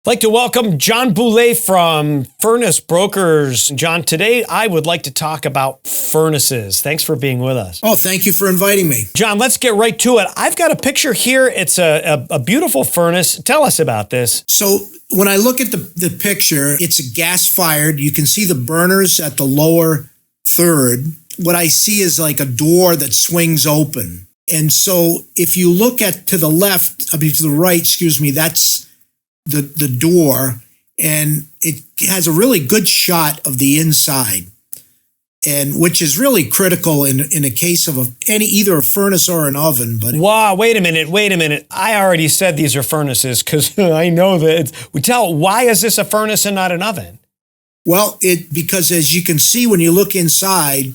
like to welcome John Bouley from Furnace Brokers. John, today I would like to talk about furnaces. Thanks for being with us. Oh, thank you for inviting me. John, let's get right to it. I've got a picture here. It's a beautiful furnace. Tell us about this. So when I look at the picture, it's a gas-fired. You can see the burners at the lower third. What I see is like a door that swings open. And so if you look to the right, that's the door, and it has a really good shot of the inside, and which is really critical in a case of either a furnace or an oven. But wow, wait a minute. I already said these are furnaces because I know that. Why is this a furnace and not an oven? Well, because as you can see when you look inside,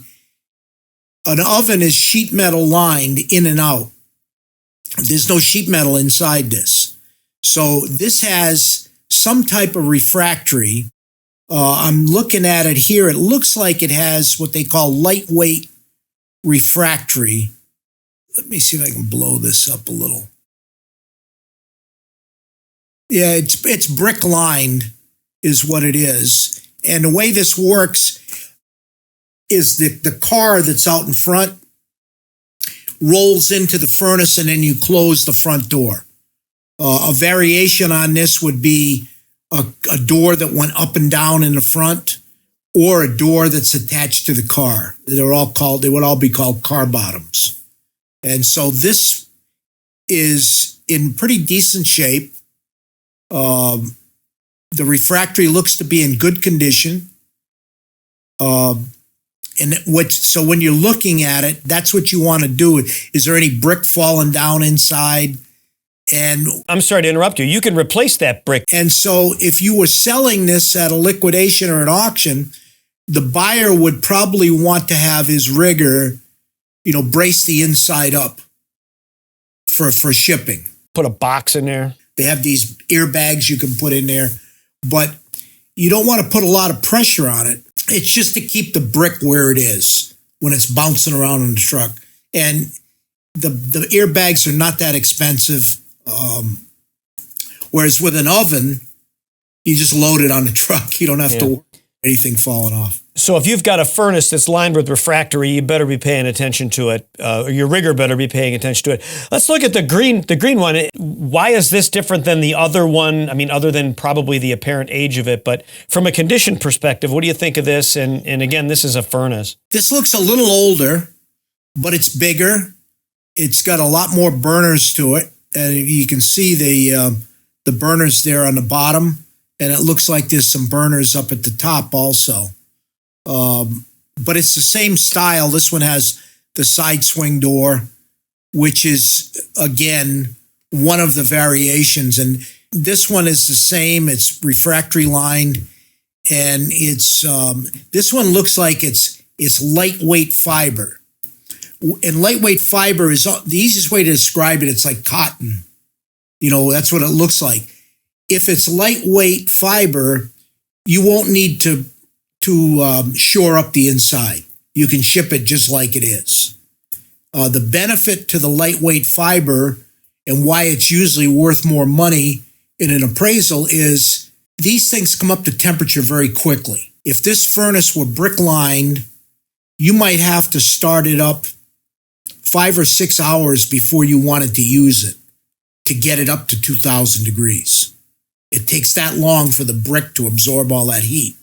an oven is sheet metal lined in and out. There's no sheet metal inside this. So this has some type of refractory. I'm looking at it here. It looks like it has what they call lightweight refractory. Let me see if I can blow this up a little. Yeah, it's brick lined is what it is. And the way this works is the car that's out in front rolls into the furnace and then you close the front door. A variation on this would be a door that went up and down in the front, or a door that's attached to the car. They would all be called car bottoms. And so this is in pretty decent shape. The refractory looks to be in good condition. So when you're looking at it, that's what you want to do. Is there any brick falling down inside? And I'm sorry to interrupt you. You can replace that brick. And so if you were selling this at a liquidation or an auction, the buyer would probably want to have his rigger, brace the inside up for shipping. Put a box in there. They have these airbags you can put in there, but you don't want to put a lot of pressure on it. It's just to keep the brick where it is when it's bouncing around in the truck. And the airbags are not that expensive. Whereas with an oven, you just load it on the truck. You don't have to worry about anything falling off. So if you've got a furnace that's lined with refractory, you better be paying attention to it. Your rigger better be paying attention to it. Let's look at the green one. Why is this different than the other one? I mean, other than probably the apparent age of it, but from a condition perspective, what do you think of this? And again, this is a furnace. This looks a little older, but it's bigger. It's got a lot more burners to it. And you can see the burners there on the bottom, and it looks like there's some burners up at the top also. But it's the same style. This one has the side swing door, which is, again, one of the variations. And this one is the same. It's refractory lined, and this one looks like it's lightweight fiber. And lightweight fiber is the easiest way to describe it. It's like cotton. That's what it looks like. If it's lightweight fiber, you won't need to shore up the inside. You can ship it just like it is. The benefit to the lightweight fiber and why it's usually worth more money in an appraisal is these things come up to temperature very quickly. If this furnace were brick lined, you might have to start it up 5 or 6 hours before you wanted to use it to get it up to 2,000 degrees. It takes that long for the brick to absorb all that heat.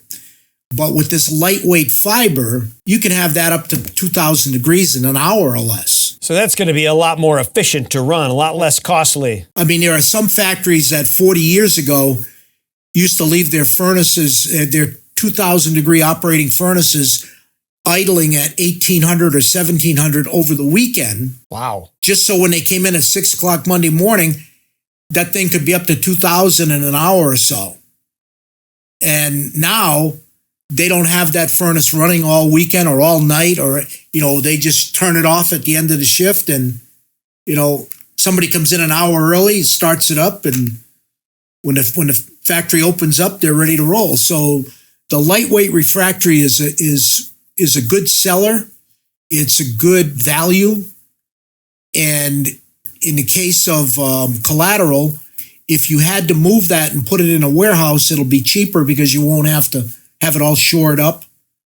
But with this lightweight fiber, you can have that up to 2,000 degrees in an hour or less. So that's going to be a lot more efficient to run, a lot less costly. I mean, there are some factories that 40 years ago used to leave their furnaces, their 2,000 degree operating furnaces, idling at 1,800 or 1,700 over the weekend. Wow. Just so when they came in at 6 o'clock Monday morning, that thing could be up to 2,000 in an hour or so. And now they don't have that furnace running all weekend or all night, or, they just turn it off at the end of the shift, and, somebody comes in an hour early, starts it up, and when the factory opens up, they're ready to roll. So the lightweight refractory is a good seller. It's a good value. And in the case of collateral, If you had to move that and put it in a warehouse, it'll be cheaper because you won't have to have it all shored up.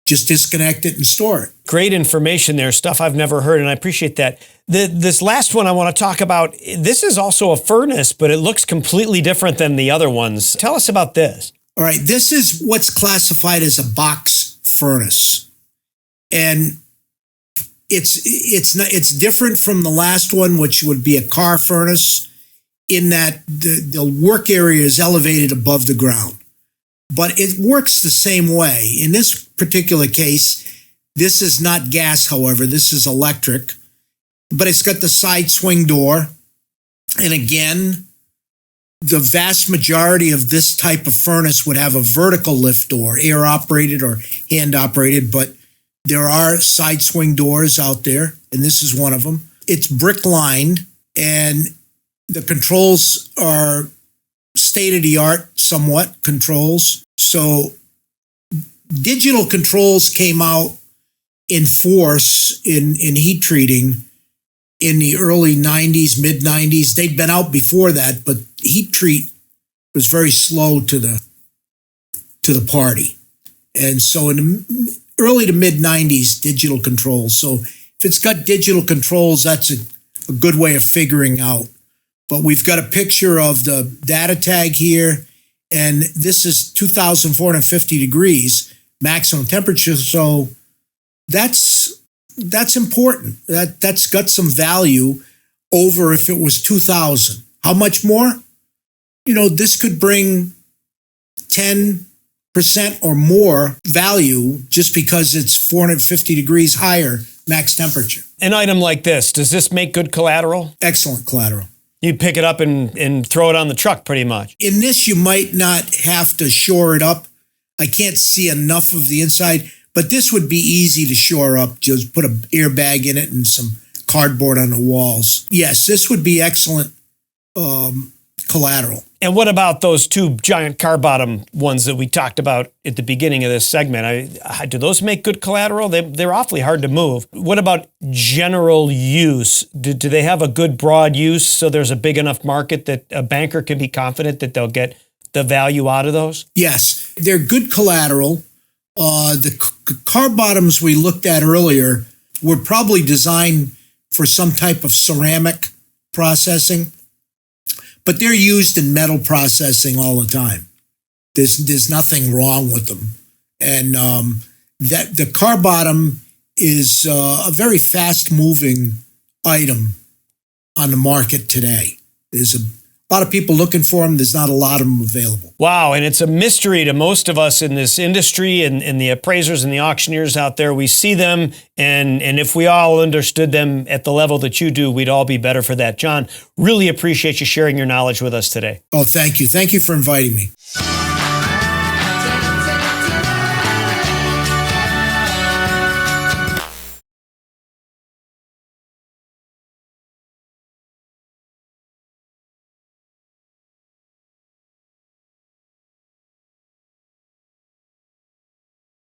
Just disconnect it and store it. Great information there, stuff I've never heard, and I appreciate that. This last one I want to talk about, this is also a furnace, but it looks completely different than the other ones. Tell us about this. All right, this is what's classified as a box furnace. And it's different from the last one, which would be a car furnace, in that the work area is elevated above the ground. But it works the same way. In this particular case, this is not gas, however. This is electric. But it's got the side swing door. And again, the vast majority of this type of furnace would have a vertical lift door, air-operated or hand-operated, but there are side swing doors out there, and this is one of them. It's brick-lined, and the controls are state-of-the-art, somewhat, controls. So digital controls came out in force in heat treating in the early 90s, mid-90s. They'd been out before that, but heat treat was very slow to the party. And so in the early to mid-90s, digital controls. So if it's got digital controls, that's a good way of figuring out. But we've got a picture of the data tag here, and this is 2,450 degrees maximum temperature. So that's important. That's got some value over if it was 2,000. How much more? This could bring 10% or more value just because it's 450 degrees higher max temperature. An item like this, does this make good collateral? Excellent collateral. You pick it up and throw it on the truck pretty much. In this, you might not have to shore it up. I can't see enough of the inside, but this would be easy to shore up. Just put an airbag in it and some cardboard on the walls. Yes, this would be excellent collateral. And what about those two giant car bottom ones that we talked about at the beginning of this segment? Do those make good collateral? They're awfully hard to move. What about general use? Do they have a good broad use so there's a big enough market that a banker can be confident that they'll get the value out of those? Yes, they're good collateral. The car bottoms we looked at earlier were probably designed for some type of ceramic processing, but they're used in metal processing all the time. There's nothing wrong with them. And that the car bottom is a very fast-moving item on the market today. There's a lot of people looking for them. There's not a lot of them available. Wow, and it's a mystery to most of us in this industry and the appraisers and the auctioneers out there. We see them, and if we all understood them at the level that you do, we'd all be better for that. John, really appreciate you sharing your knowledge with us today. Oh, thank you. Thank you for inviting me.